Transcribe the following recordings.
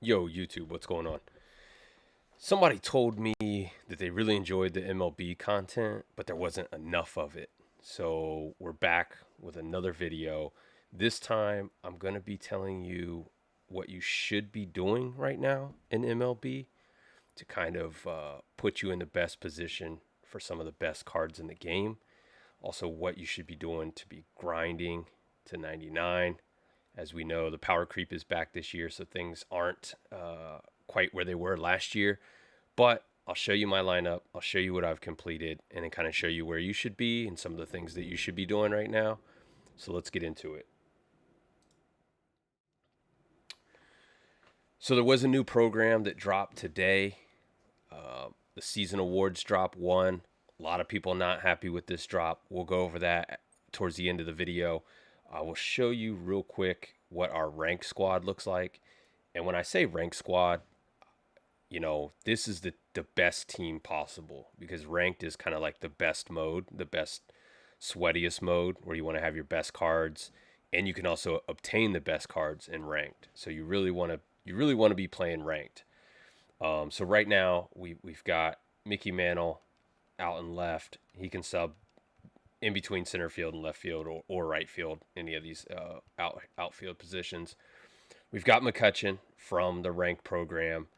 Yo, YouTube, what's going on? Somebody told me that they really enjoyed the MLB content, but there wasn't enough of it. So we're back with another video. This time, I'm going to be telling you what you should be doing right now in MLB to kind of put you in the best position for some of the best cards in the game. Also, what you should be doing to be grinding to 99. As we know, the power creep is back this year, so things aren't quite where they were last year. But I'll show you my lineup. I'll show you what I've completed and then kind of show you where you should be and some of the things that you should be doing right now. So let's get into it. So there was a new program that dropped today. The season awards drop one. A lot of people not happy with this drop. We'll go over that towards the end of the video. I will show you real quick what our rank squad looks like. And when I say rank squad, this is the best team possible because ranked is kind of like the best mode, the best sweatiest mode where you want to have your best cards and you can also obtain the best cards in ranked. So you really want to be playing ranked. So right now we've got Mickey Mantle out and left. He can sub in between center field and left field or right field, any of these outfield positions. We've got McCutcheon from the ranked program,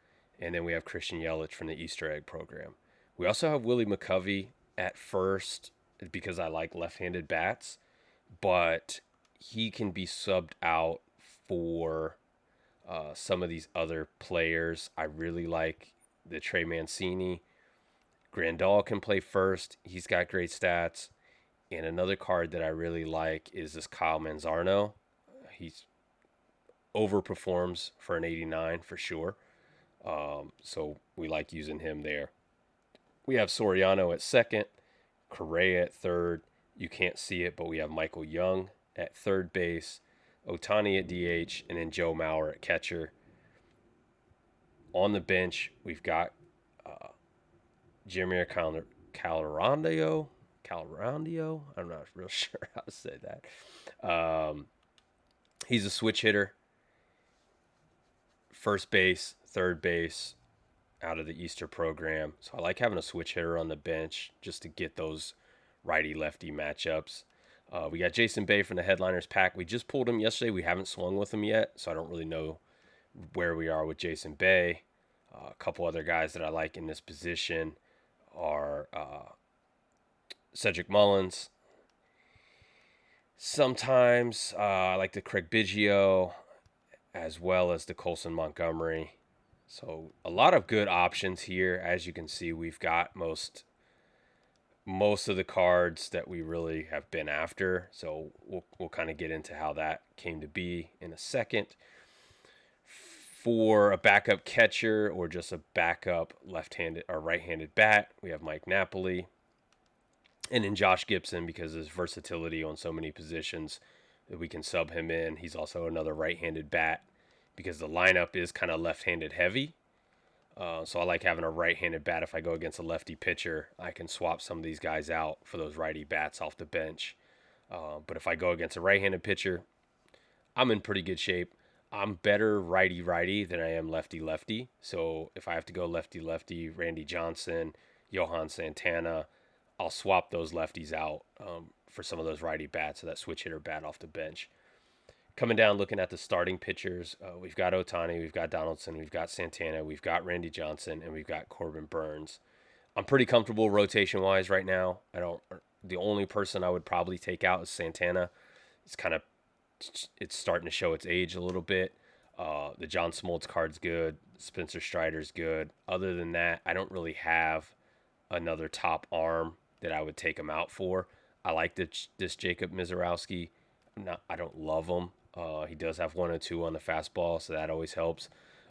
and then we have Christian Yelich from the Easter egg program. We also have Willie McCovey at first because I like left-handed bats, but he can be subbed out for some of these other players. I really like the Trey Mancini. Grandal can play first. He's got great stats. And another card that I really like is this Kyle Manzarno. He's overperforms for an 89 for sure. So we like using him there. We have Soriano at second, Correa at third. You can't see it, but we have Michael Young at third base, Otani at DH, and then Joe Mauer at catcher. On the bench, we've got Jeremiah Calarandio. I'm not real sure how to say that. He's a switch hitter, first base, third base, out of the Easter program. So I like having a switch hitter on the bench just to get those righty lefty matchups. We got Jason Bay from the Headliners pack. We just pulled him yesterday. We haven't swung with him yet, so I don't really know where we are with Jason Bay. A couple other guys that I like in this position are Cedric Mullins. Sometimes I like the Craig Biggio as well as the Colson Montgomery. So a lot of good options here. As you can see, we've got most of the cards that we really have been after. So we'll kind of get into how that came to be in a second. For a backup catcher or just a backup left-handed or right-handed bat, we have Mike Napoli. And then Josh Gibson, because of his versatility on so many positions that we can sub him in. He's also another right-handed bat because the lineup is kind of left-handed heavy. So I like having a right-handed bat. If I go against a lefty pitcher, I can swap some of these guys out for those righty bats off the bench. But if I go against a right-handed pitcher, I'm in pretty good shape. I'm better righty-righty than I am lefty-lefty. So if I have to go lefty-lefty, Randy Johnson, Johan Santana, I'll swap those lefties out for some of those righty bats, so that switch hitter bat off the bench. Coming down, looking at the starting pitchers, we've got Otani, we've got Donaldson, we've got Santana, we've got Randy Johnson, and we've got Corbin Burns. I'm pretty comfortable rotation wise right now. I don't. The only person I would probably take out is Santana. It's starting to show its age a little bit. The John Smoltz card's good. Spencer Strider's good. Other than that, I don't really have another top arm that I would take him out for. I like this Jacob Mizorowski. I don't love him. He does have 102 on the fastball, so that always helps.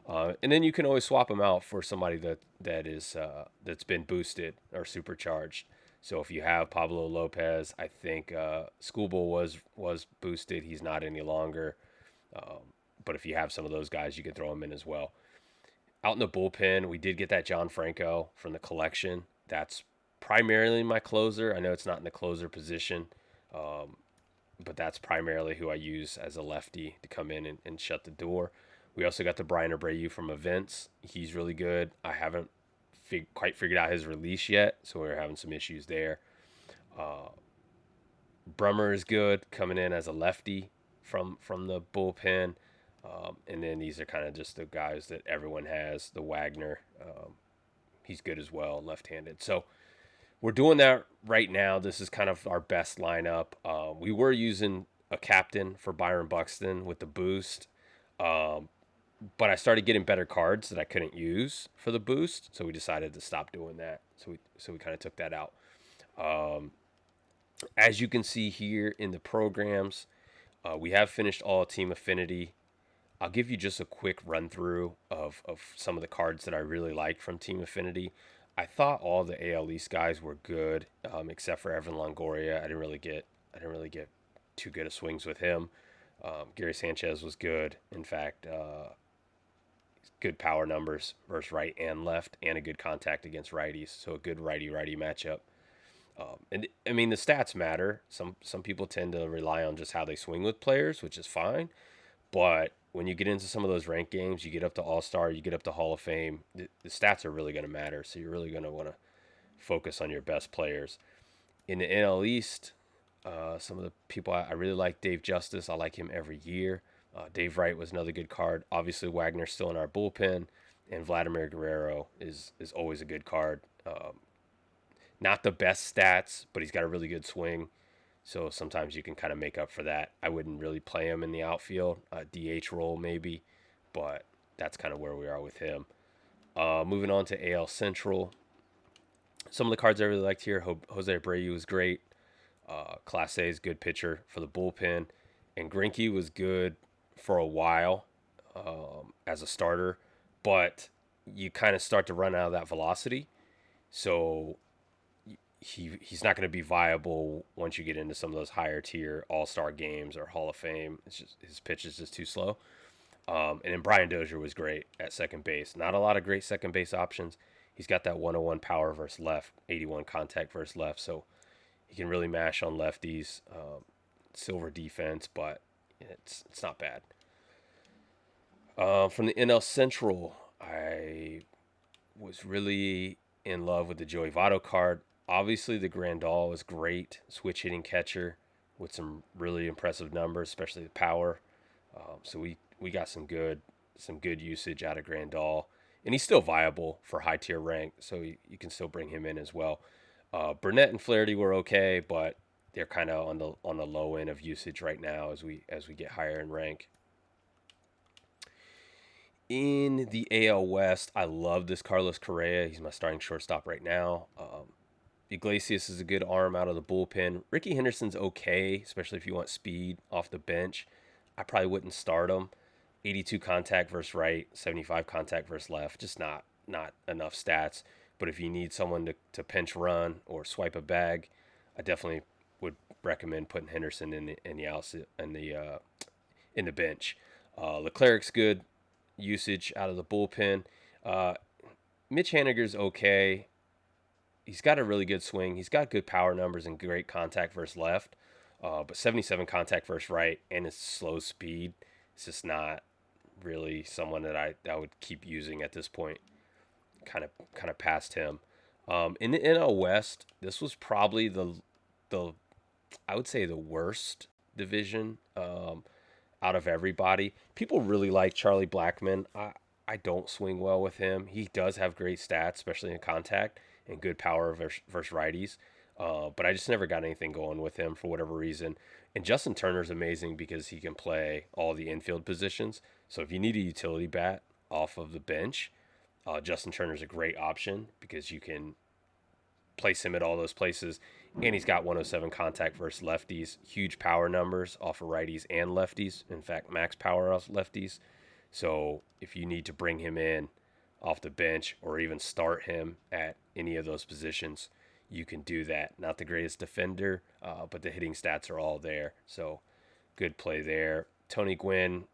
And then you can always swap him out for somebody that's been boosted or supercharged. So if you have Pablo Lopez, I think Schoolboy was boosted. He's not any longer. But if you have some of those guys, you can throw them in as well. Out in the bullpen, we did get that John Franco from the collection. That's primarily my closer. I know it's not in the closer position, but that's primarily who I use as a lefty to come in and shut the door. We also got the Brian Abreu from Events. He's really good. I haven't quite figured out his release yet, so we're having some issues there. Brummer is good, coming in as a lefty from the bullpen. And then these are kind of just the guys that everyone has. The Wagner, he's good as well, left-handed. So we're doing that right now. This is kind of our best lineup. We were using a captain for Byron Buxton with the boost, but I started getting better cards that I couldn't use for the boost, so we decided to stop doing that. So we kind of took that out. As you can see here in the programs, we have finished all Team Affinity. I'll give you just a quick run through of some of the cards that I really liked from Team Affinity. I thought all the AL East guys were good, except for Evan Longoria. I didn't really get too good of swings with him. Gary Sanchez was good. In fact, good power numbers versus right and left, and a good contact against righties. So a good righty-righty matchup. And I mean, the stats matter. Some people tend to rely on just how they swing with players, which is fine. But when you get into some of those ranked games, you get up to All-Star, you get up to Hall of Fame, the stats are really going to matter. So you're really going to want to focus on your best players. In the NL East, some of the people I really like Dave Justice. I like him every year. Dave Wright was another good card. Obviously, Wagner's still in our bullpen, and Vladimir Guerrero is always a good card. Not the best stats, but he's got a really good swing. So sometimes you can kind of make up for that. I wouldn't really play him in the outfield, DH role maybe, but that's kind of where we are with him. Moving on to AL Central. Some of the cards I really liked here. Jose Abreu was great. Class A is good pitcher for the bullpen. And Greinke was good for a while as a starter, but you kind of start to run out of that velocity. So he's not going to be viable once you get into some of those higher tier All-Star games or Hall of Fame. It's just his pitch is just too slow. And then Brian Dozier was great at second base. Not a lot of great second base options. He's got that 101 power versus left, 81 contact versus left, so he can really mash on lefties. Silver defense, but it's not bad. From the NL Central, I was really in love with the Joey Votto card. Obviously, the Grandal was great, switch hitting catcher with some really impressive numbers, especially the power. So we got some good usage out of Grandal, and he's still viable for high tier rank, so you can still bring him in as well. Burnett and Flaherty were okay, but they're kind of on the low end of usage right now as we get higher in rank. In the AL West, I love this Carlos Correa. He's my starting shortstop right now. Iglesias is a good arm out of the bullpen. Ricky Henderson's okay, especially if you want speed off the bench. I probably wouldn't start him. 82 contact versus right, 75 contact versus left. Just not enough stats. But if you need someone to pinch run or swipe a bag, I definitely would recommend putting Henderson in the bench. Leclerc's good usage out of the bullpen. Mitch Haniger's okay. He's got a really good swing. He's got good power numbers and great contact versus left. But 77 contact versus right and his slow speed, it's just not really someone that I would keep using at this point. Kind of past him. In the NL West, this was probably the I would say the worst division out of everybody. People really like Charlie Blackmon. I don't swing well with him. He does have great stats, especially in contact, and good power versus righties. But I just never got anything going with him for whatever reason. And Justin Turner's amazing because he can play all the infield positions. So if you need a utility bat off of the bench, Justin Turner's a great option because you can place him at all those places. And he's got 107 contact versus lefties, huge power numbers off of righties and lefties. In fact, max power off lefties. So if you need to bring him in off the bench or even start him at any of those positions, you can do that. Not the greatest defender, but the hitting stats are all there. So good play there. Tony Gwynn,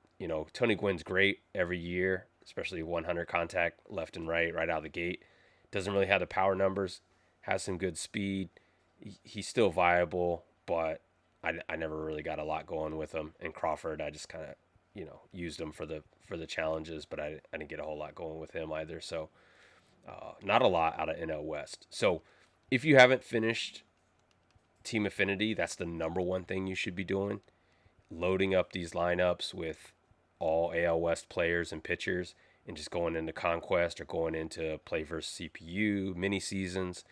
Tony Gwynn's great every year, especially 100 contact left and right out of the gate. Doesn't really have the power numbers, has some good speed. He's still viable, but I never really got a lot going with him. And Crawford, I just kind of used him for the challenges, but I didn't get a whole lot going with him either. So not a lot out of NL West. So if you haven't finished Team Affinity, that's the number one thing you should be doing. Loading up these lineups with all AL West players and pitchers and just going into Conquest or going into Play versus CPU mini seasons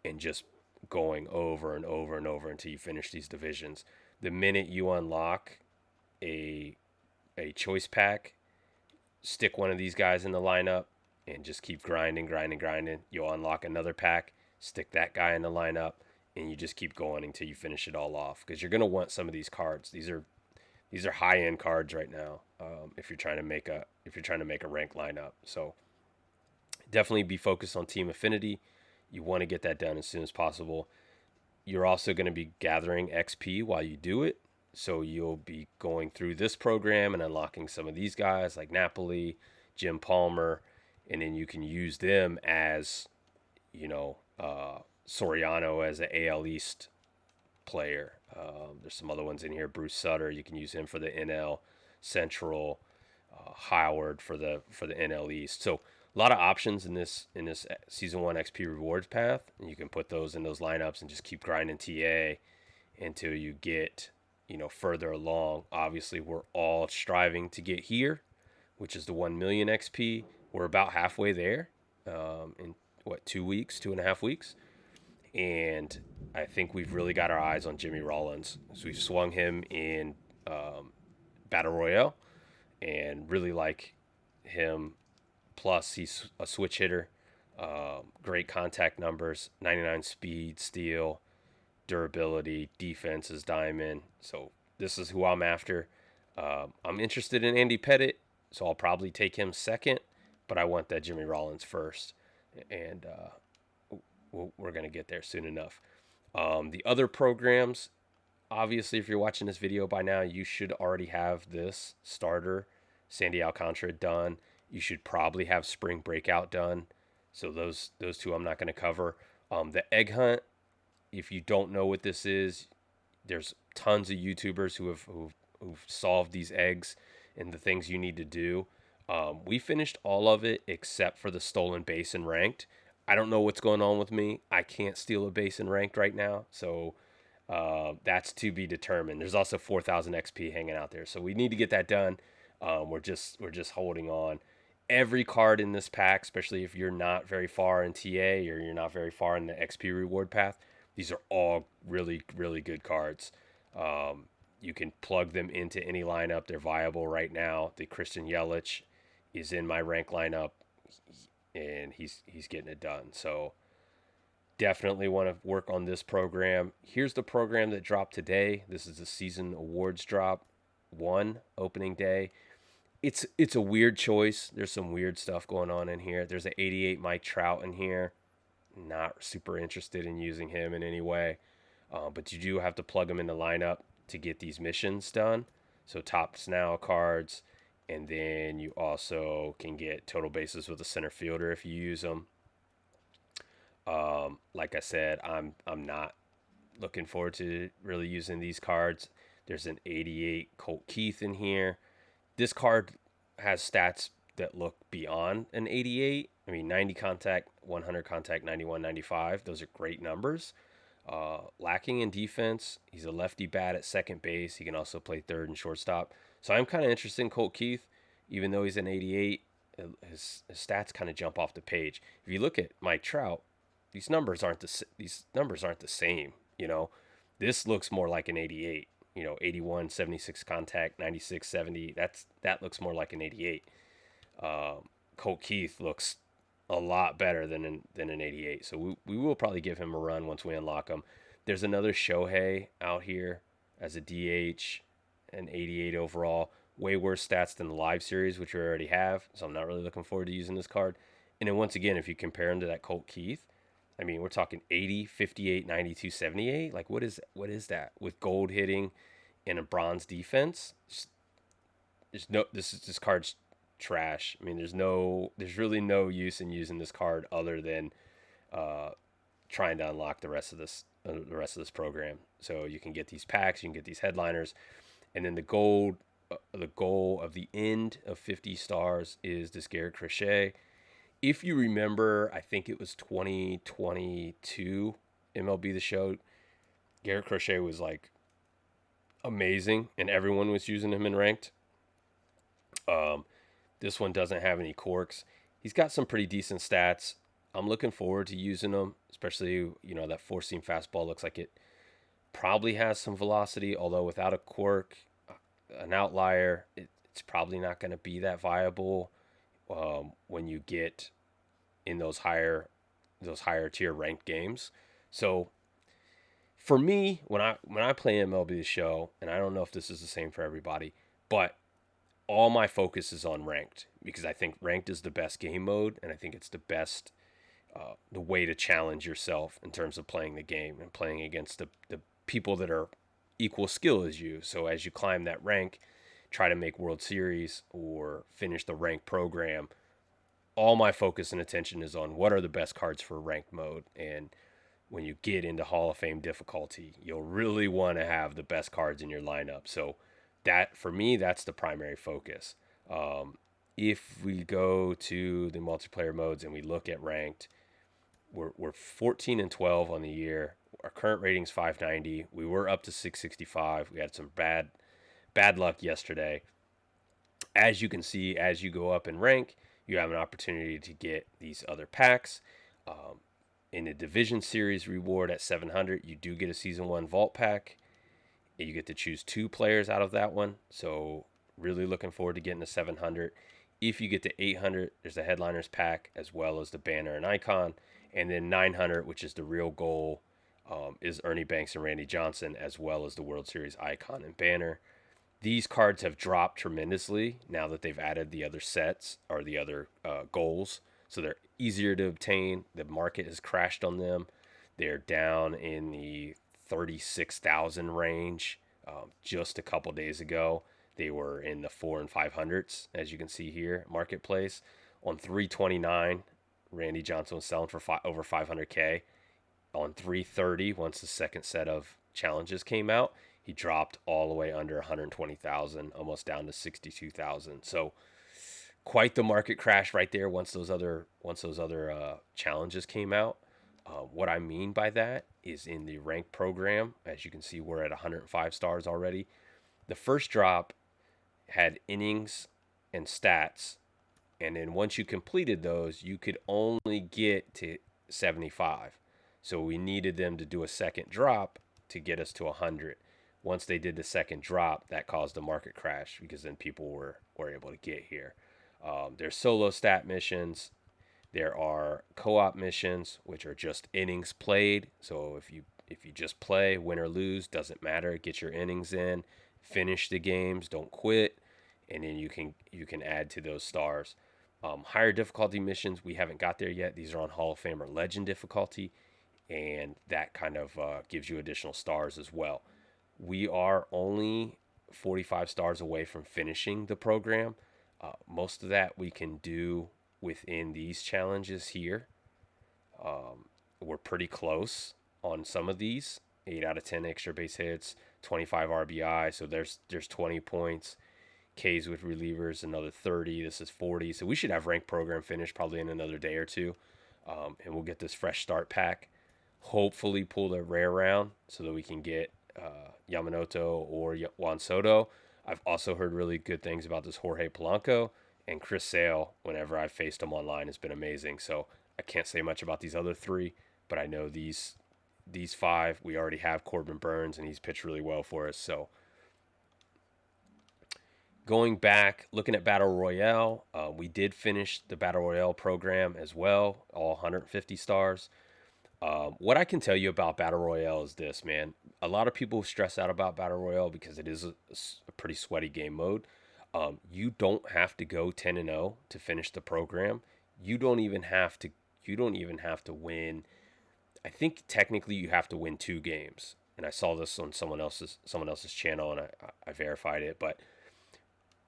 and just going over and over and over until you finish these divisions. The minute you unlock a choice pack, stick one of these guys in the lineup and just keep grinding, grinding, grinding. You'll unlock another pack, stick that guy in the lineup, and you just keep going until you finish it all off. Because you're gonna want some of these cards. These are high end cards right now. If you're trying to make a rank lineup, so definitely be focused on Team Affinity. You want to get that done as soon as possible. You're also going to be gathering XP while you do it. So you'll be going through this program and unlocking some of these guys like Napoli, Jim Palmer, and then you can use them as, Soriano as an AL East player. There's some other ones in here. Bruce Sutter, you can use him for the NL Central. Howard for the NL East. So a lot of options in this season 1 XP rewards path, and you can put those in those lineups and just keep grinding TA until you get further along. Obviously, we're all striving to get here, which is the 1 million XP. We're about halfway there in 2.5 weeks, and I think we've really got our eyes on Jimmy Rollins. So we've swung him in Battle Royale and really like him. Plus, he's a switch hitter. Great contact numbers, 99 speed, steal, durability, defense is diamond. So this is who I'm after. I'm interested in Andy Pettitte, so I'll probably take him second, but I want that Jimmy Rollins first, and we're going to get there soon enough. The other programs, obviously, if you're watching this video by now, you should already have this starter, Sandy Alcantara, done. You should probably have Spring Breakout done. So those two I'm not going to cover. The Egg Hunt, if you don't know what this is, there's tons of YouTubers who've solved these eggs and the things you need to do. We finished all of it except for the stolen base and ranked. I don't know what's going on with me. I can't steal a base and ranked right now. So that's to be determined. There's also 4,000 XP hanging out there. So we need to get that done. We're just holding on. Every card in this pack, especially if you're not very far in TA or you're not very far in the XP reward path, these are all really, really good cards. You can plug them into any lineup. They're viable right now. The Christian Yelich is in my rank lineup, and he's getting it done. So definitely want to work on this program. Here's the program that dropped today. This is the season awards drop 1 opening day. It's a weird choice. There's some weird stuff going on in here. There's an 88 Mike Trout in here. Not super interested in using him in any way. But you do have to plug him in the lineup to get these missions done. So Tops Now cards. And then you also can get total bases with a center fielder if you use them. Like I said, I'm not looking forward to really using these cards. There's an 88 Colt Keith in here. This card has stats that look beyond an 88. I mean, 90 contact, 100 contact, 91, 95. Those are great numbers. Lacking in defense. He's a lefty bat at second base. He can also play third and shortstop. So I'm kind of interested in Colt Keith, even though he's an 88. His stats kind of jump off the page. If you look at Mike Trout, these numbers aren't the same. This looks more like an 88. 81, 76 contact, 96, 70. That looks more like an 88. Colt Keith looks a lot better than an 88. So we will probably give him a run once we unlock him. There's another Shohei out here as a DH, an 88 overall. Way worse stats than the live series, which we already have. So I'm not really looking forward to using this card. And then once again, if you compare him to that Colt Keith, I mean, we're talking 80, 58, 92, 78. Like, what is that? With gold hitting and a bronze defense? This card's trash. I mean, there's really no use in using this card other than trying to unlock the rest of this program. So you can get these packs, you can get these headliners, and then the gold the goal of the end of 50 stars is this Garrett Crochet. If you remember, I think it was 2022 MLB The Show. Garrett Crochet was like amazing, and everyone was using him in ranked. Um, this one doesn't have any corks. He's got some pretty decent stats. I'm looking forward to using him, especially that four seam fastball looks like it probably has some velocity, although without a quirk, an outlier, it's probably not going to be that viable when you get in those higher tier ranked games. So for me, when I play MLB The Show, and I don't know if this is the same for everybody, but all my focus is on ranked because I think ranked is the best game mode, and I think it's the best the way to challenge yourself in terms of playing the game and playing against the people that are equal skill as you. So as you climb that rank, try to make World Series or finish the ranked program, all my focus and attention is on what are the best cards for ranked mode. And when you get into Hall of Fame difficulty, you'll really want to have the best cards in your lineup. So that, for me, that's the primary focus. If we go to the multiplayer modes and we look at ranked, we're 14 and 12 on the year. Our current rating's 590. We were up to 665. We had some bad luck yesterday. As you can see, as you go up in rank, you have an opportunity to get these other packs. In the Division Series reward at 700, you do get a Season 1 Vault Pack. You get to choose 2 players out of that one. So really looking forward to getting to 700. If you get to 800, there's a Headliners Pack as well as the banner and icon. And then 900, which is the real goal, is Ernie Banks and Randy Johnson, as well as the World Series icon and banner. These cards have dropped tremendously now that they've added the other sets or the other goals. So they're easier to obtain. The market has crashed on them. They're down in the 36,000 range. Just a couple days ago, they were in the 4 and 500s, as you can see here, marketplace. On 329, Randy Johnson was selling for over 500K. On 330, once the second set of challenges came out, he dropped all the way under 120,000, almost down to 62,000. So quite the market crash right there once those other challenges came out. What I mean by that is in the rank program, as you can see, we're at 105 stars already. The first drop had innings and stats, and then once you completed those, you could only get to 75. So we needed them to do a second drop to get us to 100. Once they did the second drop, that caused the market crash because then people were able to get here. There's solo stat missions. There are co-op missions, which are just innings played. So if you just play, win or lose, doesn't matter. Get your innings in, finish the games, don't quit, and then you can add to those stars. Higher difficulty missions, we haven't got there yet. These are on Hall of Fame or Legend difficulty, and that kind of gives you additional stars as well. We are only 45 stars away from finishing the program. Most of that we can do within these challenges here. We're pretty close on some of these. 8 out of 10 extra base hits, 25 RBI. So there's 20 points. Ks with relievers, another 30. This is 40. So we should have ranked program finished probably in another day or two. And we'll get this fresh start pack. Hopefully pull the rare round so that we can get Yamamoto or Juan Soto. I've also heard really good things about this Jorge Polanco, and Chris Sale, whenever I've faced him online, has been amazing. So I can't say much about these other 3, but I know these 5, we already have Corbin Burns, and he's pitched really well for us. So going back, looking at Battle Royale, we did finish the Battle Royale program as well, all 150 stars. What I can tell you about Battle Royale is this, man. A lot of people stress out about Battle Royale because it is a pretty sweaty game mode. You don't have to go 10-0 to finish the program. You don't even have to win. I think technically you have to win 2 games. And I saw this on someone else's channel, and I verified it. But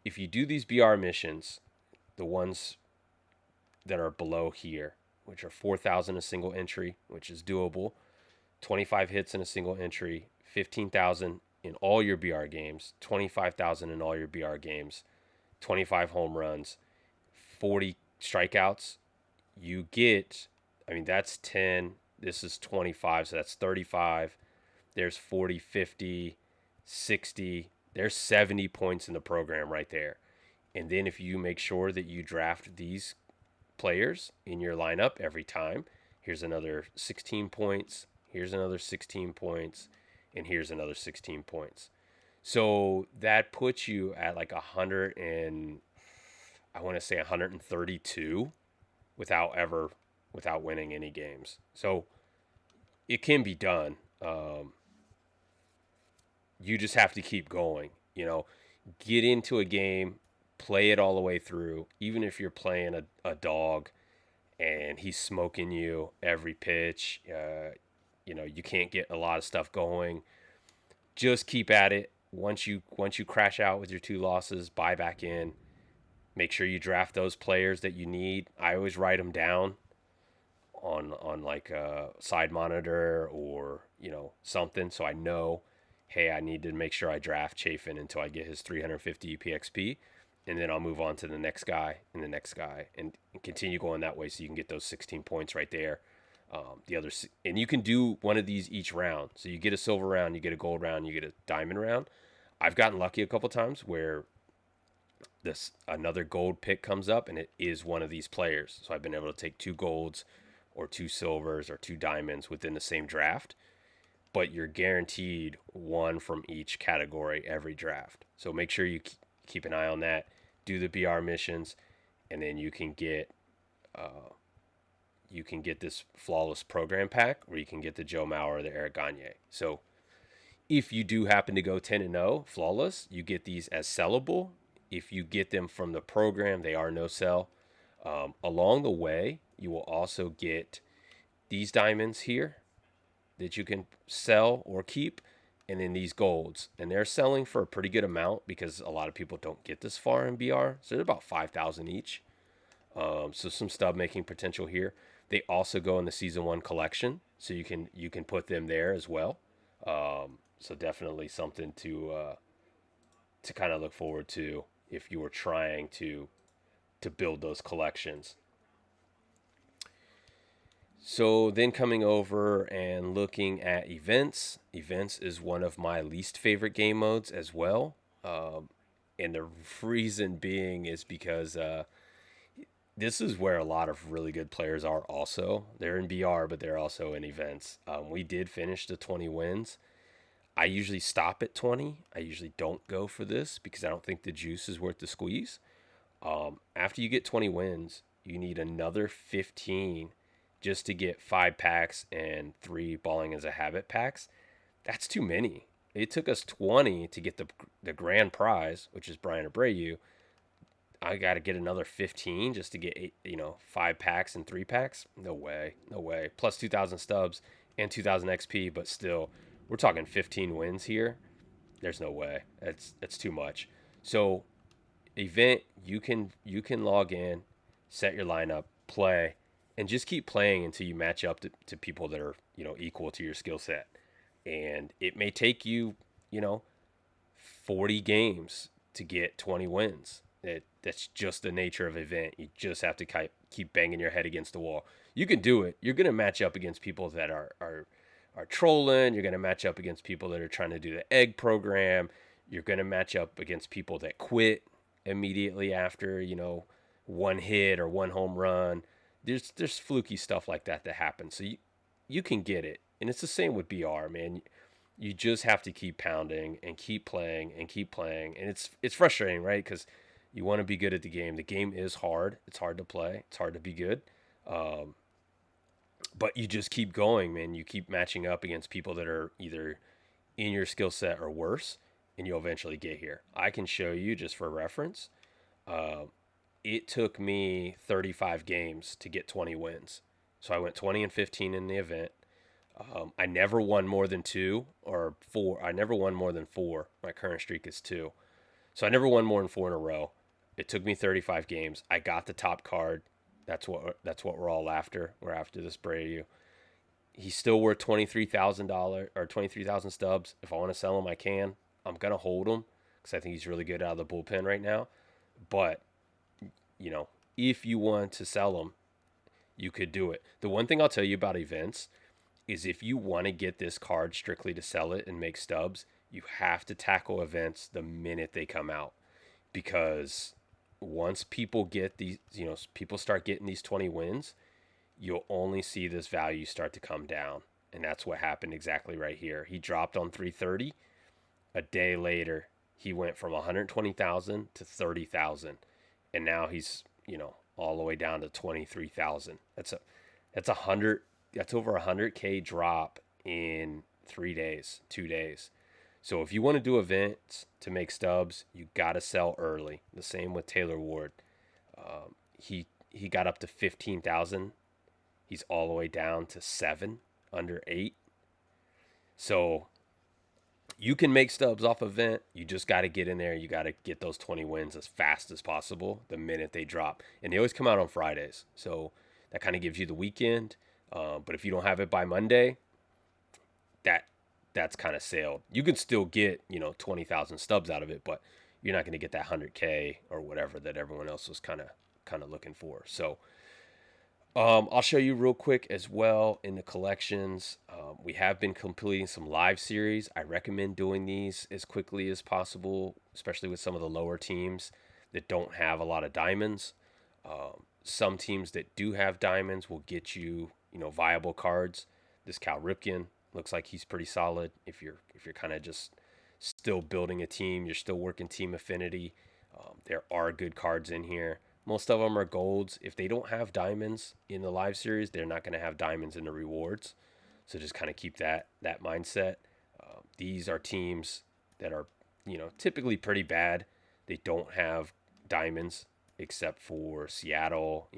if you do these BR missions, the ones that are below here, which are 4,000 a single entry, which is doable, 25 hits in a single entry, 15,000 in all your BR games, 25,000 in all your BR games, 25 home runs, 40 strikeouts, you get, I mean, that's 10. This is 25, so that's 35. There's 40, 50, 60. There's 70 points in the program right there. And then if you make sure that you draft these players in your lineup every time, here's another 16 points, here's another 16 points, and here's another 16 points. So that puts you at like 100 and I want to say 132 without winning any games. So it can be done. You just have to keep going. Get into a game, play it all the way through. Even if you're playing a dog and he's smoking you every pitch, you can't get a lot of stuff going. Just keep at it. Once you crash out with your 2 losses, buy back in. Make sure you draft those players that you need. I always write them down on like a side monitor or something, so I know, hey, I need to make sure I draft Chafin until I get his 350 EPXP, and then I'll move on to the next guy and the next guy and continue going that way so you can get those 16 points right there. And you can do one of these each round. So you get a silver round, you get a gold round, you get a diamond round. I've gotten lucky a couple times where this another gold pick comes up and it is one of these players. So I've been able to take 2 golds or 2 silvers or 2 diamonds within the same draft, but you're guaranteed one from each category every draft. So make sure you keep an eye on that. Do the BR missions, and then you can get this flawless program pack, or you can get the Joe Mauer or the Eric Gagne. So if you do happen to go 10-0 flawless, you get these as sellable. If you get them from the program, they are no sell. Along the way, you will also get these diamonds here that you can sell or keep, and then these golds. And they're selling for a pretty good amount because a lot of people don't get this far in BR. So they're about 5,000 each. So some stub making potential here. They also go in the season 1 collection, so you can put them there as well. So definitely something to kind of look forward to if you were trying to build those collections. So then coming over and looking at events. Events is one of my least favorite game modes as well. And the reason being is because this is where a lot of really good players are also. They're in BR, but they're also in events. We did finish the 20 wins. I usually stop at 20. I usually don't go for this because I don't think the juice is worth the squeeze. After you get 20 wins, you need another 15 just to get 5 packs and 3 balling as a habit packs. That's too many. It took us 20 to get the grand prize, which is Brian Abreu. I got to get another 15 just to get 5 packs and 3 packs. No way. Plus 2,000 stubs and 2,000 XP, but still, we're talking 15 wins here. There's no way. That's too much. So event, you can log in, set your lineup, play, and just keep playing until you match up to people that are equal to your skill set. And it may take you 40 games to get 20 wins. That's just the nature of event. You just have to keep banging your head against the wall. You can do it. You're going to match up against people that are trolling. You're going to match up against people that are trying to do the egg program. You're going to match up against people that quit immediately after, one hit or one home run. There's fluky stuff like that happens. So you can get it. And it's the same with BR, man. You just have to keep pounding and keep playing and keep playing. And it's frustrating, right? Because you want to be good at the game. The game is hard. It's hard to play. It's hard to be good. But you just keep going, man. You keep matching up against people that are either in your skill set or worse, and you'll eventually get here. I can show you just for reference. It took me 35 games to get 20 wins. So I went 20 and 15 in the event. I never won more than 2 or 4. I never won more than 4. My current streak is 2. So I never won more than 4 in a row. It took me 35 games. I got the top card. That's what we're all after. We're after this Brady. He's still worth $23,000 or 23,000 stubs. If I want to sell him, I can. I'm gonna hold him because I think he's really good out of the bullpen right now. But you know, if you want to sell him, you could do it. The one thing I'll tell you about events is if you want to get this card strictly to sell it and make stubs, you have to tackle events the minute they come out, because once people get these, people start getting these 20 wins, you'll only see this value start to come down. And that's what happened exactly right here. He dropped on 330. A day later, he went from 120,000 to 30,000. And now he's, all the way down to 23,000. That's over 100K drop in 3 days, 2 days. So if you want to do events to make stubs, you got to sell early. The same with Taylor Ward. He got up to 15,000. He's all the way down to 7, under 8. So you can make stubs off event. You just got to get in there. You got to get those 20 wins as fast as possible the minute they drop. And they always come out on Fridays. So that kind of gives you the weekend. But if you don't have it by Monday, that's kind of sailed. You can still get, 20,000 stubs out of it, but you're not going to get that 100K or whatever that everyone else was kind of looking for. So I'll show you real quick as well in the collections. We have been completing some live series. I recommend doing these as quickly as possible, especially with some of the lower teams that don't have a lot of diamonds. Some teams that do have diamonds will get you, viable cards. This Cal Ripken looks like he's pretty solid. If you're kind of just still building a team, you're still working team affinity. There are good cards in here. Most of them are golds. If they don't have diamonds in the live series, they're not going to have diamonds in the rewards. So just kind of keep that mindset. These are teams that are, typically pretty bad. They don't have diamonds except for Seattle.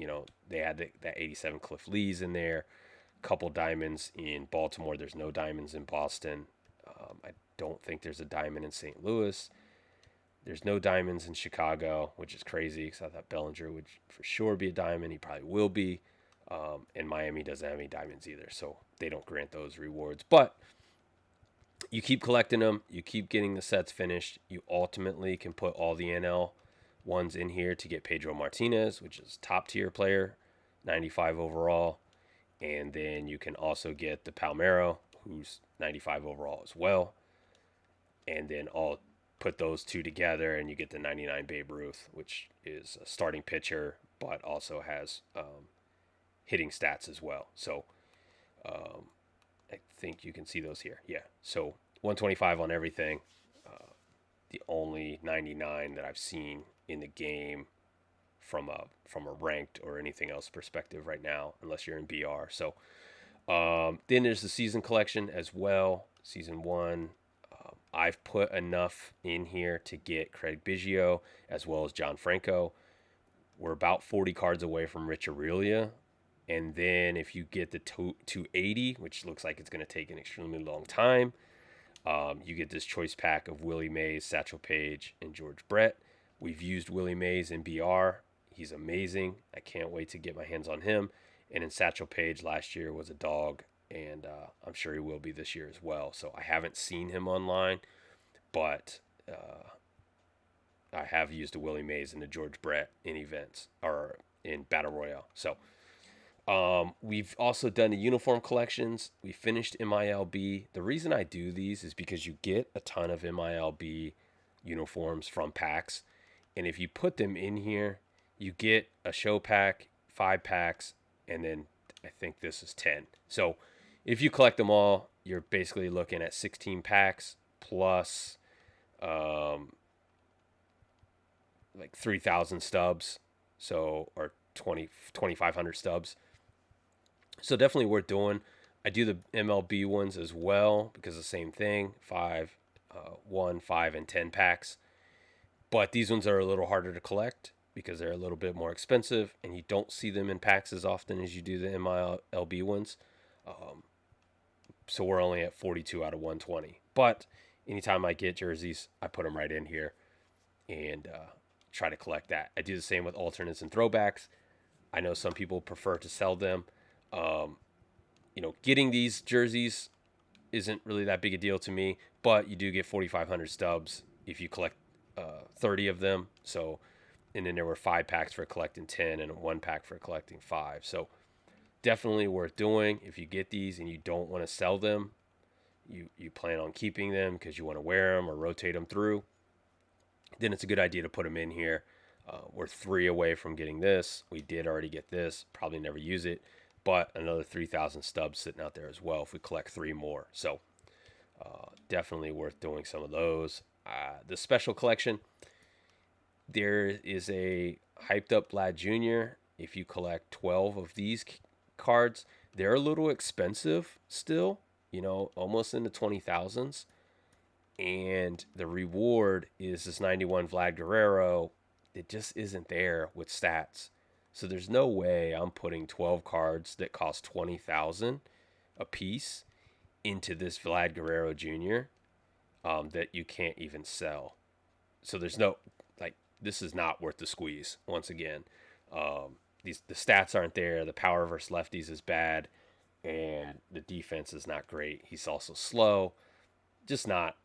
They had that 87 Cliff Lee's in there. Couple diamonds in Baltimore. There's no diamonds in Boston. I don't think there's a diamond in St. Louis. There's no diamonds in Chicago, which is crazy because I thought Bellinger would for sure be a diamond. He probably will be. And Miami doesn't have any diamonds either, so they don't grant those rewards. But you keep collecting them. You keep getting the sets finished. You ultimately can put all the NL ones in here to get Pedro Martinez, which is top tier player, 95 overall. And then you can also get the Palmeiro, who's 95 overall as well. And then all put those two together and you get the 99 Babe Ruth, which is a starting pitcher, but also has hitting stats as well. So I think you can see those here. Yeah. So 125 on everything. The only 99 that I've seen in the game from a ranked or anything else perspective right now, unless you're in BR. So then there's the season collection as well. Season 1. I've put enough in here to get Craig Biggio as well as John Franco. We're about 40 cards away from Rich Aurelia. And then if you get the 280, which looks like it's going to take an extremely long time, you get this choice pack of Willie Mays, Satchel Paige, and George Brett. We've used Willie Mays in BR. He's amazing. I can't wait to get my hands on him. And in Satchel Paige last year was a dog, and I'm sure he will be this year as well. So I haven't seen him online, but I have used a Willie Mays and a George Brett in events or in Battle Royale. So we've also done the uniform collections. We finished MILB. The reason I do these is because you get a ton of MILB uniforms from packs. And if you put them in here, you get a show pack, 5 packs, and then I think this is 10. So if you collect them all, you're basically looking at 16 packs plus like 3,000 stubs. So, or 2,500 stubs. So definitely worth doing. I do the MLB ones as well because the same thing, 1, 5, and 10 packs. But these ones are a little harder to collect because they're a little bit more expensive, and you don't see them in packs as often as you do the MLB ones. So we're only at 42 out of 120. But anytime I get jerseys, I put them right in here and try to collect that. I do the same with alternates and throwbacks. I know some people prefer to sell them. getting these jerseys isn't really that big a deal to me, but you do get 4,500 stubs if you collect 30 of them. So, and then there were 5 packs for collecting 10 and 1 pack for collecting 5. So definitely worth doing. If you get these and you don't want to sell them, you plan on keeping them because you want to wear them or rotate them through, then it's a good idea to put them in here. We're 3 away from getting this. We did already get this. Probably never use it, but another 3,000 stubs sitting out there as well if we collect 3 more. So definitely worth doing some of those. The special collection, there is a hyped up Vlad Jr. If you collect 12 of these cards, they're a little expensive still, almost in the 20,000s. And the reward is this 91 Vlad Guerrero. It just isn't there with stats. So there's no way I'm putting 12 cards that cost 20,000 a piece into this Vlad Guerrero Jr. That you can't even sell. So there's no, this is not worth the squeeze. Once again, the stats aren't there. The power versus lefties is bad, and the defense is not great. He's also slow. Just not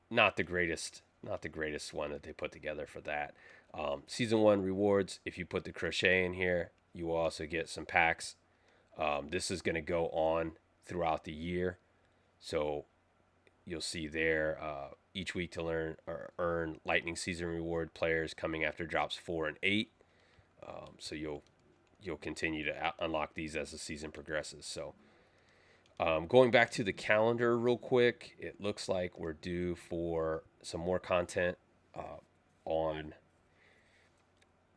the greatest one that they put together for that. Season 1 rewards, if you put the crochet in here, you will also get some packs. This is going to go on throughout the year, so you'll see there each week to earn lightning season reward players coming after drops 4 and 8. So you'll continue to unlock these as the season progresses. So going back to the calendar real quick, it looks like we're due for some more content on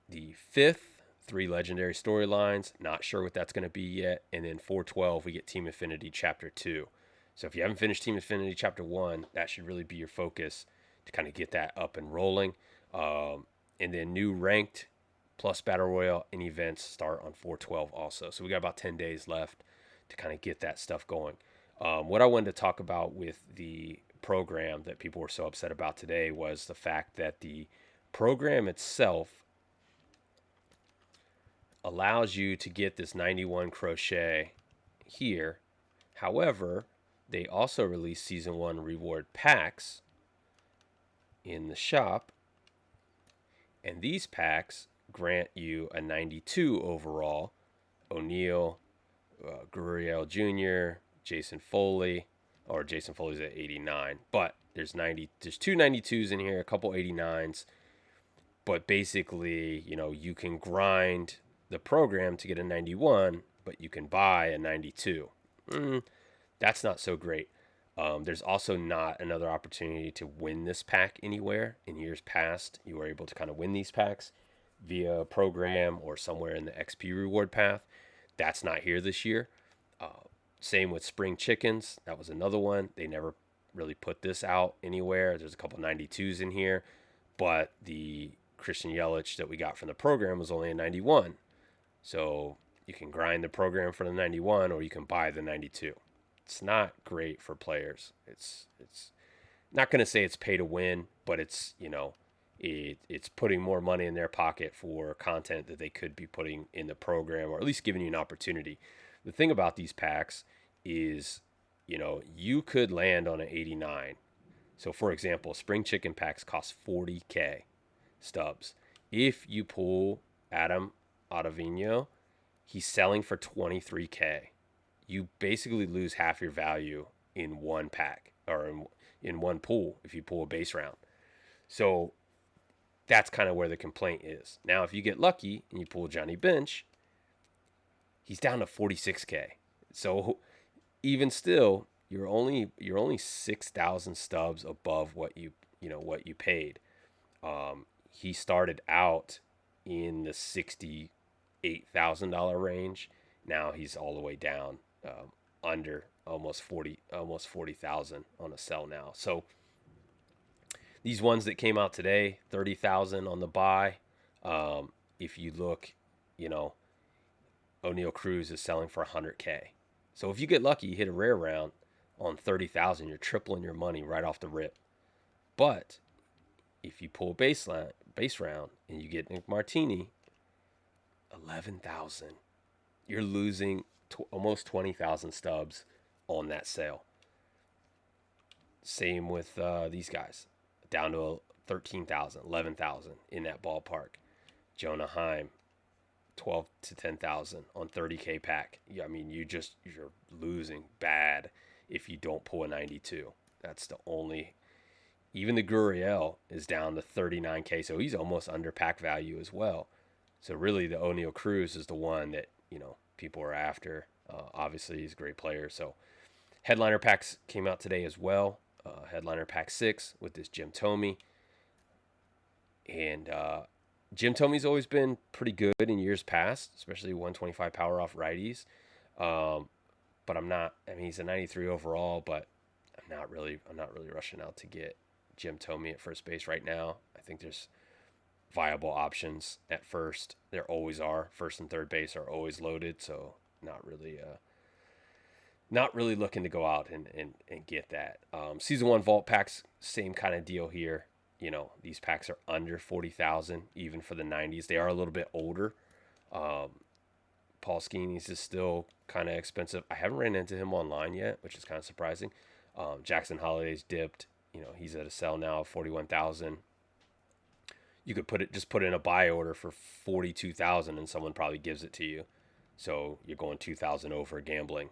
the 5th. 3 legendary storylines. Not sure what that's going to be yet. And then 4/12, we get Team Affinity Chapter 2. So if you haven't finished Team Affinity Chapter 1, that should really be your focus to kind of get that up and rolling. And then new ranked plus Battle Royale and events start on 4/12 also. So we got about 10 days left to kind of get that stuff going. What I wanted to talk about with the program that people were so upset about today was the fact that the program itself allows you to get this 91 crochet here. However, they also release Season 1 reward packs in the shop, and these packs grant you a 92 overall O'Neill, Gurriel Jr., Jason Foley's at 89, but there's 2 92s in here, a couple 89s, but basically, you can grind the program to get a 91, but you can buy a 92. That's not so great. There's also not another opportunity to win this pack anywhere. In years past, you were able to kind of win these packs via program or somewhere in the XP reward path. That's not here this year. Same with Spring Chickens. That was another one. They never really put this out anywhere. There's a couple 92s in here, but the Christian Yelich that we got from the program was only a 91. So you can grind the program for the 91 or you can buy the 92. It's not great for players. It's not going to say it's pay to win, but it's, it's putting more money in their pocket for content that they could be putting in the program, or at least giving you an opportunity. The thing about these packs is, you could land on an 89. So for example, spring chicken packs cost 40K stubs. If you pull Adam Ottavino, he's selling for 23K. You basically lose half your value in one pack, or in one pool if you pull a base round. So that's kind of where the complaint is. Now, if you get lucky and you pull Johnny Bench, he's down to 46K. So even still, you're only 6,000 stubs above what you paid. He started out in the $68,000 range. Now he's all the way down under almost 40,000 on a sell now. So these ones that came out today, 30,000 on the buy. If you look, O'Neill Cruz is selling for 100K. So if you get lucky, you hit a rare round on 30,000, you're tripling your money right off the rip. But if you pull a base round and you get Nick Martini, 11,000, you're losing almost 20,000 stubs on that sale. Same with these guys, down to 13,000, 11,000 in that ballpark. Jonah Heim, 12 to 10,000 on 30K pack. Yeah, I mean, you're losing bad if you don't pull a 92. That's the only. Even the Gurriel is down to 39K, so he's almost under pack value as well. So really, the O'Neal Cruz is the one that people are after. Obviously, he's a great player. So headliner packs came out today as well. Headliner pack 6 with this Jim Thome, and Jim Thome's always been pretty good in years past, especially 125 power off righties. But I'm not. I mean, he's a 93 overall, but I'm not really rushing out to get Jim Thome at first base right now. I think there's viable options at first. There always are. First and third base are always loaded, so not really looking to go out and get that. Season 1 vault packs, same kind of deal here. These packs are under 40,000 even for the 90s. They are a little bit older. Paul Skeenies is still kind of expensive. I haven't ran into him online yet, which is kind of surprising. Jackson Holliday's dipped. He's at a sell now of 41,000. You could put in a buy order for 42,000 and someone probably gives it to you. So you're going 2,000 over gambling,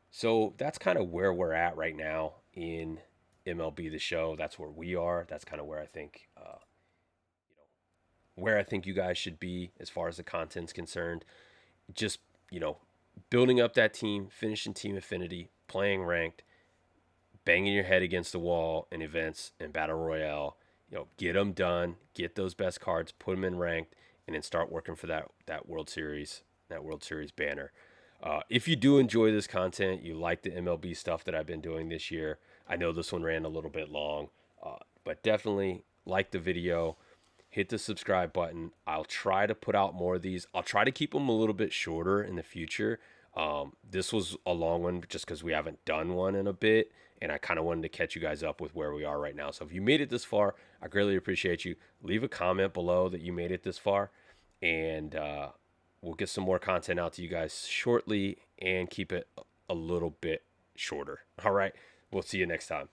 So that's kind of where we're at right now in MLB The Show. That's where we are. That's kind of where I think, where I think you guys should be as far as the content's concerned. Just, building up that team, finishing Team Affinity, playing ranked, banging your head against the wall in events and Battle Royale. Get them done, get those best cards, put them in ranked, and then start working for that World Series banner. If you do enjoy this content, you like the MLB stuff that I've been doing this year, I know this one ran a little bit long, but definitely like the video, hit the subscribe button. I'll try to put out more of these. I'll try to keep them a little bit shorter in the future. This was a long one just because we haven't done one in a bit, and I kind of wanted to catch you guys up with where we are right now. So if you made it this far, I greatly appreciate you. Leave a comment below that you made it this far, and we'll get some more content out to you guys shortly and keep it a little bit shorter. All right, we'll see you next time.